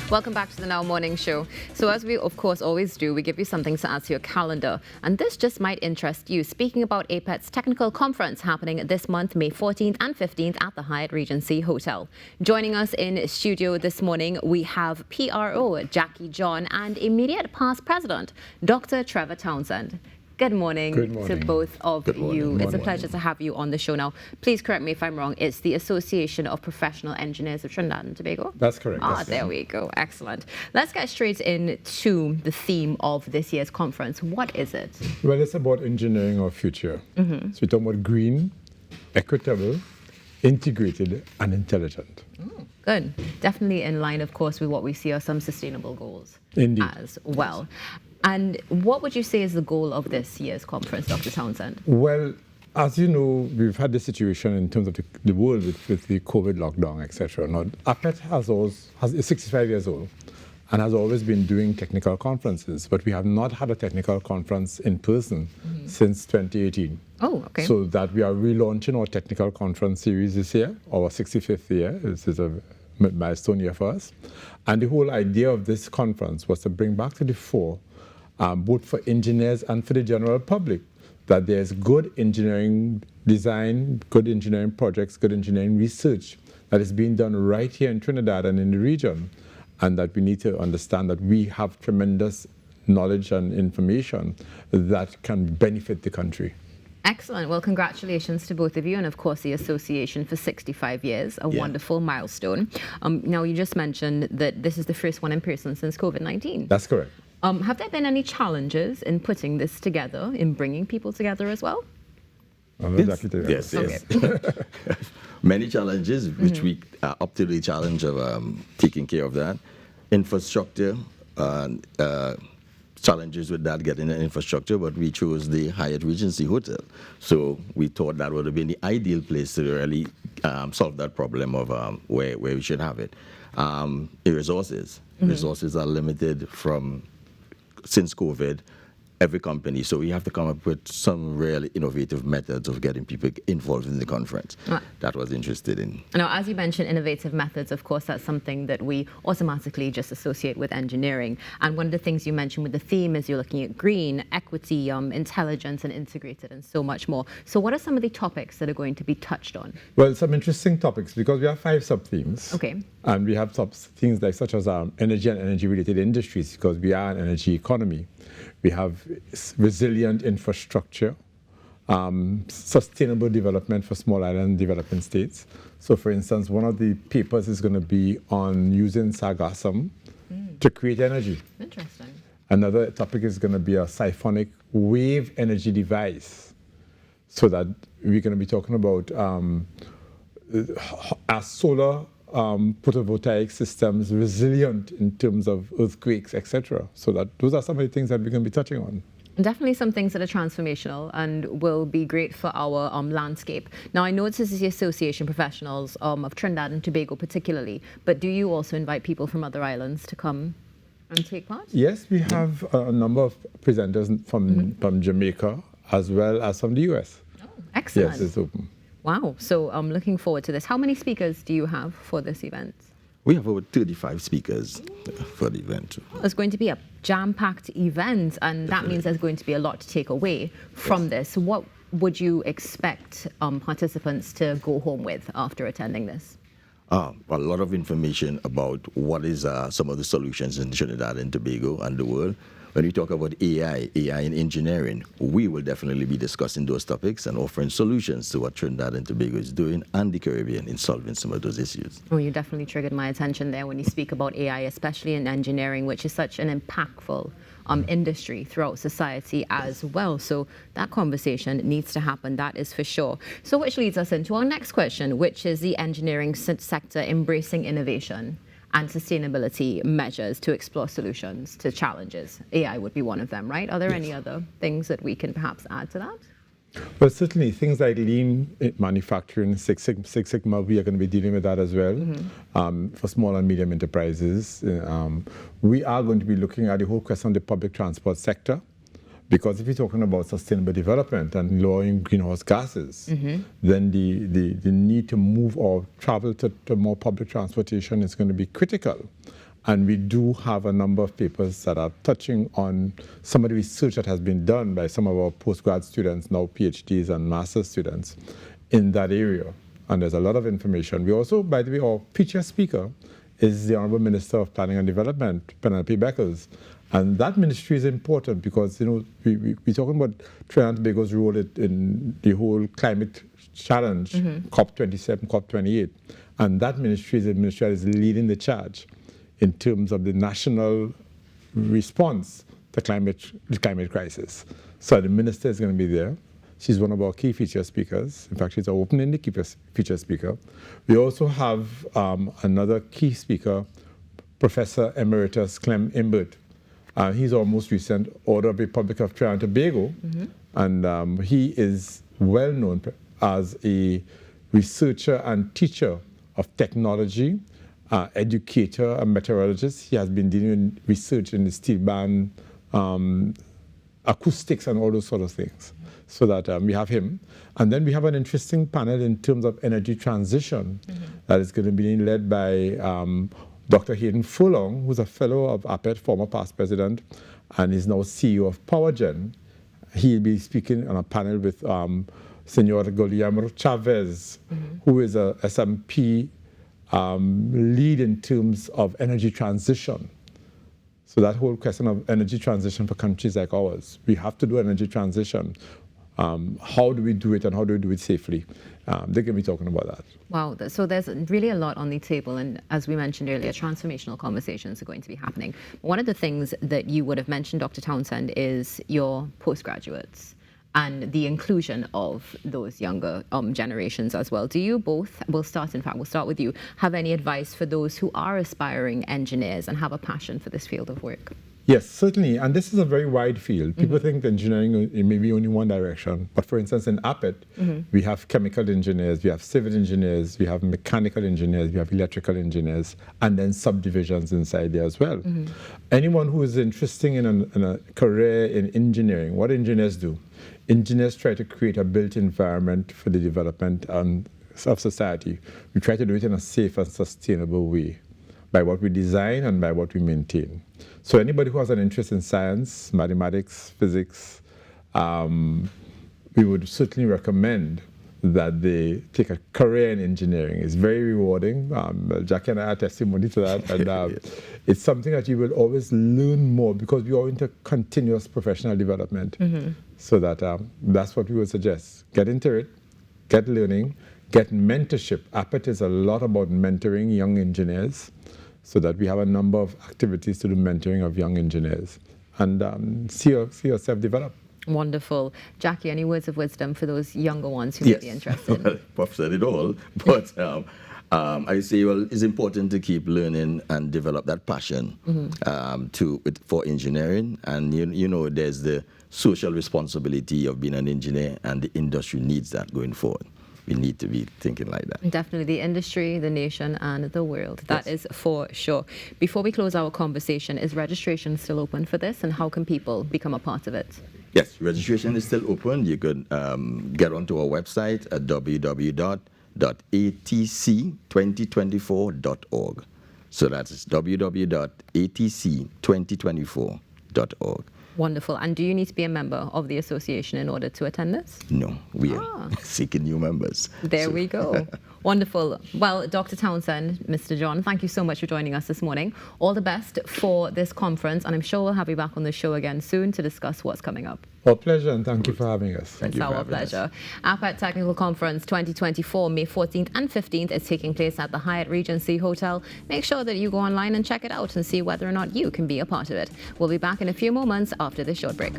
Welcome back to the Now Morning Show. So as we, of course, always do, we give you something to add to your calendar. And this just might interest you. Speaking about APETT's technical conference happening this month, May 14th and 15th at the Hyatt Regency Hotel. Joining us in studio this morning, we have PRO Jackie John and immediate past president, Dr. Trevor Townsend. Good morning, to both of you. It's a pleasure to have you on the show now. Please correct me if I'm wrong. It's the Association of Professional Engineers of Trinidad and Tobago? That's correct. There we go. Excellent. Let's get straight into the theme of this year's conference. What is it? Well, it's about engineering our future. So we're talking about green, equitable, integrated, and intelligent. Good. Definitely in line, of course, with what we see are some sustainable goals. Indeed. As well. And what would you say is the goal of this year's conference, Dr. Townsend? Well, as you know, we've had the situation in terms of the world with the COVID lockdown, etc. Now, APETT is 65 years old and has always been doing technical conferences, but we have not had a technical conference in person since 2018. Oh, okay. So that we are relaunching our technical conference series this year, our 65th year. This is a milestone year for us. And the whole idea of this conference was to bring back to the fore, both for engineers and for the general public, that there's good engineering design, good engineering projects, good engineering research that is being done right here in Trinidad and in the region, and that we need to understand that we have tremendous knowledge and information that can benefit the country. Excellent. Well, congratulations to both of you and, of course, the association for 65 years, a wonderful milestone. Now, you just mentioned that this is the first one in person since COVID-19. That's correct. Have there been any challenges in putting this together, in bringing people together as well? Yes. Many challenges, which we are up to the challenge of taking care of that. Infrastructure, challenges with that, getting the infrastructure, but we chose the Hyatt Regency Hotel. So we thought that would have been the ideal place to really solve that problem of where we should have it. The resources. Resources are limited since COVID, every company. So we have to come up with some really innovative methods of getting people involved in the conference. That was interested in. Now, as you mentioned, innovative methods, of course, that's something that we automatically just associate with engineering. And one of the things you mentioned with the theme is you're looking at green, equity, intelligence, and integrated, and so much more. So what are some of the topics that are going to be touched on? Well, some interesting topics, because we have 5 sub-themes. Okay. And we have things like such as energy and energy-related industries, because we are an energy economy. We have resilient infrastructure, sustainable development for small island developing states. So, for instance, one of the papers is going to be on using sargassum to create energy. Interesting. Another topic is going to be a siphonic wave energy device. So that we're going to be talking about our solar photovoltaic systems resilient in terms of earthquakes, etc. So that those are some of the things that we're going to be touching on. Definitely some things that are transformational and will be great for our landscape. Now, I know this is the Association Professionals of Trinidad and Tobago particularly, but do you also invite people from other islands to come and take part? Yes, we have a number of presenters from Jamaica as well as from the US. Oh, excellent. Yes, it's open. Wow. So I'm looking forward to this. How many speakers do you have for this event? We have over 35 speakers for the event. It's going to be a jam-packed event, and that means there's going to be a lot to take away from this. What would you expect participants to go home with after attending this? A lot of information about what is some of the solutions in Trinidad and Tobago and the world. When we talk about AI in engineering, we will definitely be discussing those topics and offering solutions to what Trinidad and Tobago is doing and the Caribbean in solving some of those issues. Oh, you definitely triggered my attention there when you speak about AI, especially in engineering, which is such an impactful industry throughout society as well. So that conversation needs to happen, that is for sure. So which leads us into our next question, which is the engineering sector embracing innovation and sustainability measures to explore solutions to challenges. AI would be one of them, right? Are there any other things that we can perhaps add to that? Well, certainly things like lean manufacturing, Six Sigma, we are going to be dealing with that as well. For small and medium enterprises. We are going to be looking at the whole question of the public transport sector. Because if you're talking about sustainable development and lowering greenhouse gases, then the need to move or travel to more public transportation is going to be critical. And we do have a number of papers that are touching on some of the research that has been done by some of our postgrad students, now PhDs and master's students, in that area. And there's a lot of information. We also, by the way, our feature speaker is the Honorable Minister of Planning and Development, Penelope Beckers. And that ministry is important because, we're talking about Trinidad and Tobago's role in the whole climate challenge, COP27, COP28. And that ministry is a ministry that is leading the charge in terms of the national response to the climate crisis. So the minister is going to be there. She's one of our key feature speakers. In fact, she's our opening feature speaker. We also have another key speaker, Professor Emeritus Clem Imbert. He's our most recent Order of the Republic of Trinidad and Tobago, and he is well known as a researcher and teacher of technology, educator, and meteorologist. He has been doing research in the steel band, acoustics, and all those sort of things. So that we have him. And then we have an interesting panel in terms of energy transition that is going to be led by Dr. Hayden Furlong, who's a fellow of APETT, former past president, and is now CEO of PowerGen. He'll be speaking on a panel with Senor Guillermo Chavez, who is a SMP lead in terms of energy transition. So that whole question of energy transition for countries like ours, we have to do energy transition. How do we do it and how do we do it safely? They're going to be talking about that. Wow, so there's really a lot on the table, and as we mentioned earlier, transformational conversations are going to be happening. One of the things that you would have mentioned, Dr. Townsend, is your postgraduates and the inclusion of those younger generations as well. Do you both, we'll start with you, have any advice for those who are aspiring engineers and have a passion for this field of work? Yes, certainly. And this is a very wide field. People think engineering may be only one direction. But for instance, in APETT, we have chemical engineers, we have civil engineers, we have mechanical engineers, we have electrical engineers, and then subdivisions inside there as well. Anyone who is interested in a career in engineering, what engineers do? Engineers try to create a built environment for the development of society. We try to do it in a safe and sustainable way by what we design and by what we maintain. So anybody who has an interest in science, mathematics, physics, we would certainly recommend that they take a career in engineering. It's very rewarding. Jackie and I are testimony to that. And it's something that you will always learn more because we are into continuous professional development. So that's what we would suggest. Get into it, get learning, get mentorship. APETT is a lot about mentoring young engineers, so that we have a number of activities to do mentoring of young engineers and see yourself develop. Wonderful. Jackie, any words of wisdom for those younger ones who may be interested? Well, Prof said it all, but I say, well, it's important to keep learning and develop that passion for engineering. And, there's the social responsibility of being an engineer, and the industry needs that going forward. We need to be thinking like that. Definitely the industry, the nation, and the world. That is for sure. Before we close our conversation, is registration still open for this, and how can people become a part of it? Yes, registration is still open. You could get onto our website at www.atc2024.org. So that's www.atc2024.org. Wonderful. And do you need to be a member of the association in order to attend this? No, we are seeking new members. There we go. Wonderful. Well, Dr. Townsend, Mr. John, thank you so much for joining us this morning. All the best for this conference, and I'm sure we'll have you back on the show again soon to discuss what's coming up. Our pleasure, and thank you for having us. It's our pleasure. APETT Technical Conference 2024, May 14th and 15th, is taking place at the Hyatt Regency Hotel. Make sure that you go online and check it out and see whether or not you can be a part of it. We'll be back in a few moments after this short break.